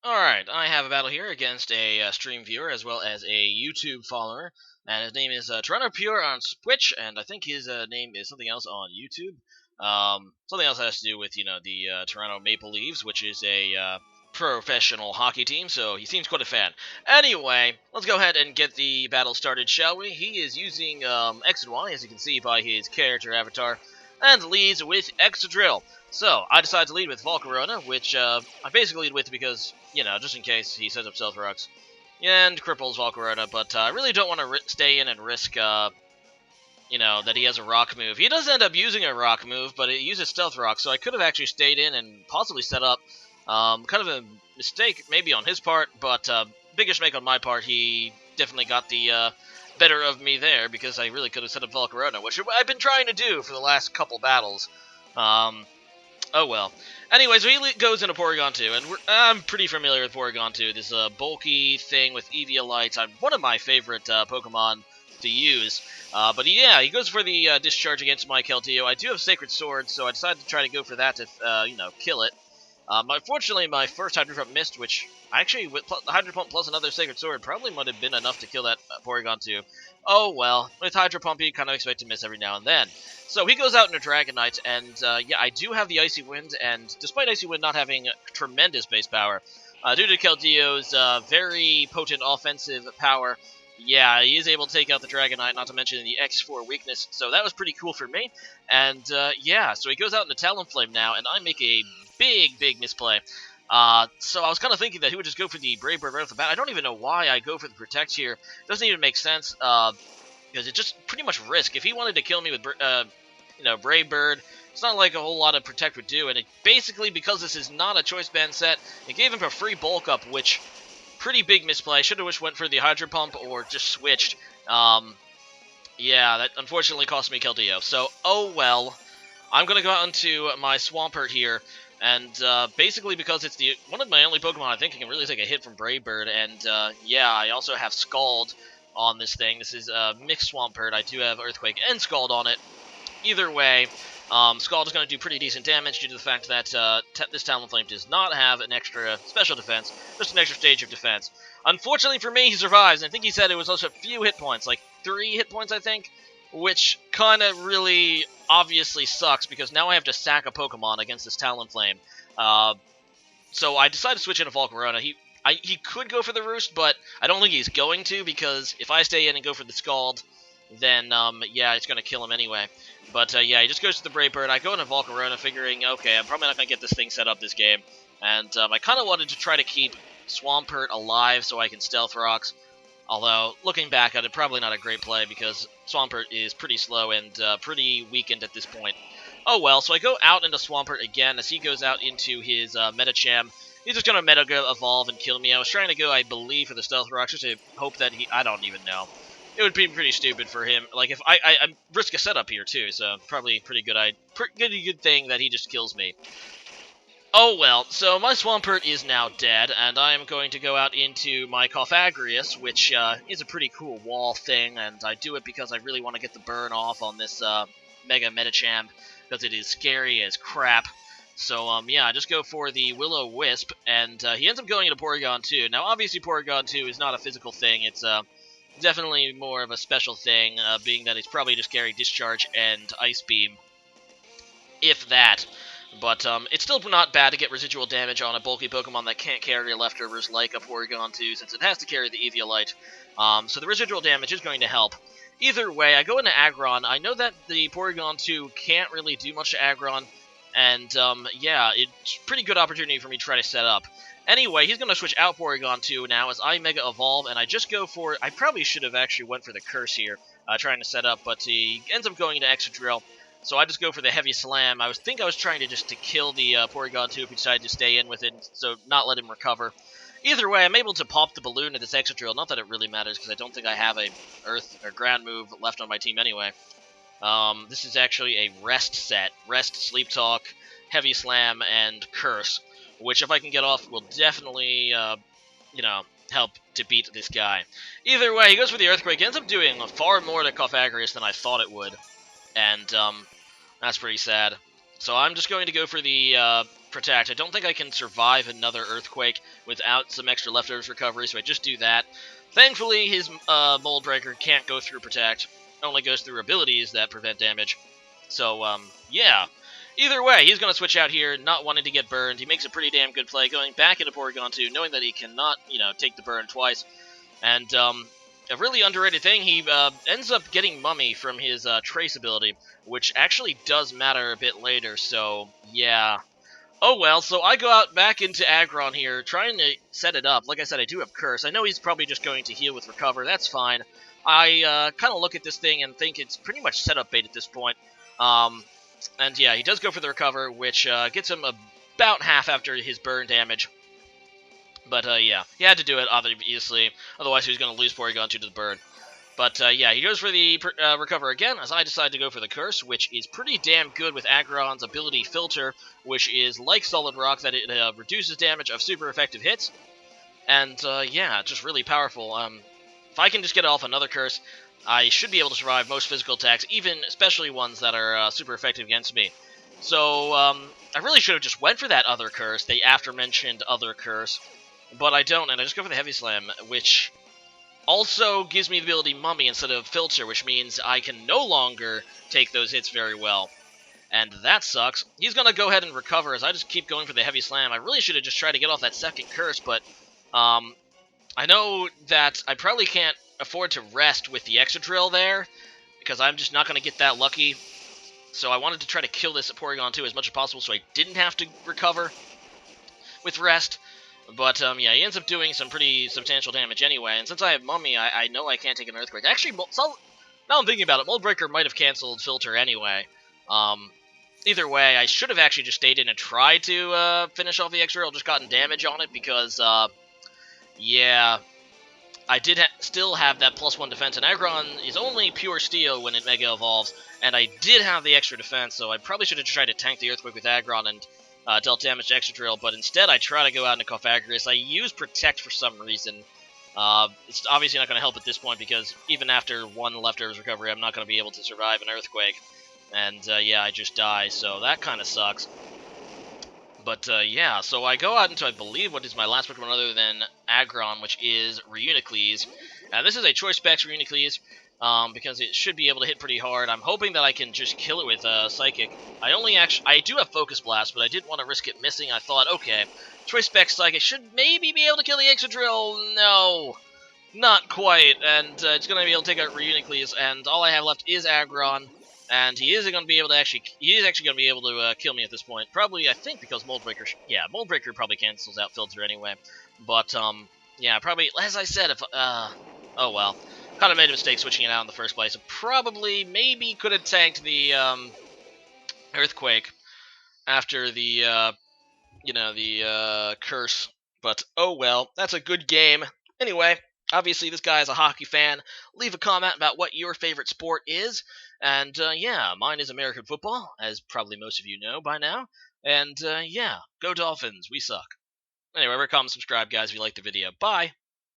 Alright, I have a battle here against a stream viewer as well as a YouTube follower, and his name is Toronto Pure on Twitch, and I think his name is something else on YouTube. Something else has to do with, the Toronto Maple Leafs, which is a professional hockey team, so he seems quite a fan. Anyway, let's go ahead and get the battle started, shall we? He is using X and Y, as you can see by his character avatar, and leads with Excadrill. So, I decide to lead with Volcarona, which I basically lead with because, just in case he sets up Stealth Rocks and cripples Volcarona, but I really don't want to stay in and risk, that he has a Rock move. He does end up using a Rock move, but it uses Stealth Rock, so I could have actually stayed in and possibly set up. Kind of a mistake maybe on his part, but biggest mistake on my part. He definitely got the better of me there because I really could have set up Volcarona, which I've been trying to do for the last couple battles. Oh well. Anyway, so he goes into Porygon 2, and I'm pretty familiar with Porygon 2. This bulky thing with Eviolite. One of my favorite Pokemon to use. But he goes for the discharge against my Keldeo. I do have Sacred Sword, so I decided to try to go for that to, kill it. Unfortunately, my first Hydro Pump missed, which actually, with Hydro Pump plus another Sacred Sword, probably might have been enough to kill that Porygon 2. Oh well, with Hydro Pump, you kind of expect to miss every now and then. So he goes out into Dragonite, and I do have the Icy Wind, and despite Icy Wind not having tremendous base power, due to Keldeo's very potent offensive power, yeah, he is able to take out the Dragonite, not to mention the X4 weakness, so that was pretty cool for me. And so he goes out into Talonflame now, and I make a big misplay. So I was kind of thinking that he would just go for the Brave Bird right off the bat. I don't even know why I go for the Protect here. It doesn't even make sense, because it just pretty much risk. If he wanted to kill me with, Brave Bird, it's not like a whole lot of Protect would do. And it basically, because this is not a Choice Band set, it gave him a free Bulk Up, which, pretty big misplay. Should have went for the Hydro Pump or just switched. That unfortunately cost me Keldeo. So, oh well. I'm going to go out into my Swampert here. And basically because it's one of my only Pokemon I think can really take a hit from Brave Bird. And I also have Scald on this thing. This is mixed Swampert. I do have Earthquake and Scald on it. Either way, Scald is going to do pretty decent damage due to the fact that this Talonflame does not have an extra special defense, just an extra stage of defense. Unfortunately for me, he survives, and I think he said it was also a few hit points, like 3 hit points, I think, which kind of really obviously sucks, because now I have to sack a Pokemon against this Talonflame. So I decided to switch into Volcarona. He could go for the Roost, but I don't think he's going to, because if I stay in and go for the Scald, then, it's going to kill him anyway. But, he just goes to the Brave Bird. I go into Volcarona figuring, okay, I'm probably not going to get this thing set up this game. And I kind of wanted to try to keep Swampert alive so I can Stealth Rocks. Although, looking back at it, probably not a great play because Swampert is pretty slow and pretty weakened at this point. Oh well, so I go out into Swampert again as he goes out into his Metacham. He's just going to Meta Evolve and kill me. I was trying to go, I believe, for the Stealth Rocks just to hope that I don't even know. It would be pretty stupid for him. Like, if I risk a setup here, too, so probably pretty good thing that he just kills me. Oh well, so my Swampert is now dead, and I am going to go out into my Cofagrius, which is a pretty cool wall thing, and I do it because I really want to get the burn off on this Mega Metacham, because it is scary as crap. So, I just go for the Will-O-Wisp, and he ends up going into Porygon 2. Now, obviously, Porygon 2 is not a physical thing, it's definitely more of a special thing, being that it's probably just carry Discharge and Ice Beam, if that. But it's still not bad to get residual damage on a bulky Pokemon that can't carry leftovers like a Porygon 2, since it has to carry the Eviolite. So the residual damage is going to help. Either way, I go into Aggron. I know that the Porygon 2 can't really do much to Aggron, and it's a pretty good opportunity for me to try to set up. Anyway, he's going to switch out Porygon 2 now as I Mega Evolve, and I just go for... I probably should have actually went for the Curse here, trying to set up, but he ends up going into Excadrill. So I just go for the Heavy Slam. I was trying to kill the Porygon 2 if he decided to stay in with it, so not let him recover. Either way, I'm able to pop the balloon at this Excadrill. Not that it really matters, because I don't think I have a Earth or Ground move left on my team anyway. This is actually a Rest set. Rest, Sleep Talk, Heavy Slam, and Curse, which if I can get off will definitely, help to beat this guy. Either way, he goes for the Earthquake. He ends up doing far more to Cofagrius than I thought it would. And that's pretty sad. So I'm just going to go for the Protect. I don't think I can survive another Earthquake without some extra leftovers recovery, so I just do that. Thankfully, his Mold Breaker can't go through Protect. It only goes through abilities that prevent damage. So, yeah. Either way, he's going to switch out here, not wanting to get burned. He makes a pretty damn good play, going back into Porygon 2, knowing that he cannot, take the burn twice. And, a really underrated thing, he ends up getting Mummy from his Trace ability, which actually does matter a bit later, so, yeah. Oh well, so I go out back into Aggron here, trying to set it up. Like I said, I do have Curse. I know he's probably just going to heal with Recover. That's fine. I kind of look at this thing and think it's pretty much setup bait at this point. And yeah, he does go for the Recover, which gets him about half after his burn damage. But yeah, he had to do it, obviously. Otherwise, he was going to lose Porygon 2 to the burn. But yeah, he goes for the Recover again, as I decide to go for the Curse, which is pretty damn good with Aggron's ability Filter, which is like Solid Rock, that it reduces damage of super effective hits. And yeah, just really powerful. If I can just get off another Curse, I should be able to survive most physical attacks, even especially ones that are super effective against me. So I really should have just went for that other Curse, the aforementioned other Curse, but I don't, and I just go for the Heavy Slam, which also gives me the ability Mummy instead of Filter, which means I can no longer take those hits very well. And that sucks. He's going to go ahead and recover as I just keep going for the Heavy Slam. I really should have just tried to get off that second Curse, but I know that I probably can't afford to rest with the Excadrill there, because I'm just not going to get that lucky. So I wanted to try to kill this Porygon 2 as much as possible so I didn't have to recover with rest. But, yeah, he ends up doing some pretty substantial damage anyway, and since I have Mummy, I know I can't take an Earthquake. Actually, now I'm thinking about it, Mold Breaker might have canceled Filter anyway. Either way, I should have actually just stayed in and tried to finish off the Excadrill, just gotten damage on it, because, yeah, I did still have that +1 defense, and Aggron is only pure Steel when it Mega Evolves, and I did have the extra defense, so I probably should have tried to tank the Earthquake with Aggron and dealt damage to Excadrill, but instead I try to go out into Cofagrigus. I use Protect for some reason. It's obviously not going to help at this point, because even after one leftovers recovery, I'm not going to be able to survive an Earthquake. And, yeah, I just die, so that kind of sucks. But, yeah, so I go out into, I believe, what is my last Pokemon other than Aggron, which is Reuniclus. Now, this is a Choice Specs Reuniclus, because it should be able to hit pretty hard. I'm hoping that I can just kill it with Psychic. I do have Focus Blast, but I didn't want to risk it missing. I thought, okay, Choice Specs Psychic should maybe be able to kill the Excadrill. No, not quite, and it's going to be able to take out Reuniclus, and all I have left is Aggron. And he is actually going to be able to kill me at this point. Probably, I think, because Mold Breaker, Mold Breaker probably cancels out Filter anyway. But, yeah, probably, as I said, if, oh well. Kind of made a mistake switching it out in the first place. Probably, maybe could have tanked the, Earthquake after the, the Curse. But, oh well, that's a good game. Anyway, obviously this guy is a hockey fan. Leave a comment about what your favorite sport is. And, yeah, mine is American football, as probably most of you know by now. And, yeah, go Dolphins, we suck. Anyway, remember, comment, subscribe, guys, if you liked the video. Bye!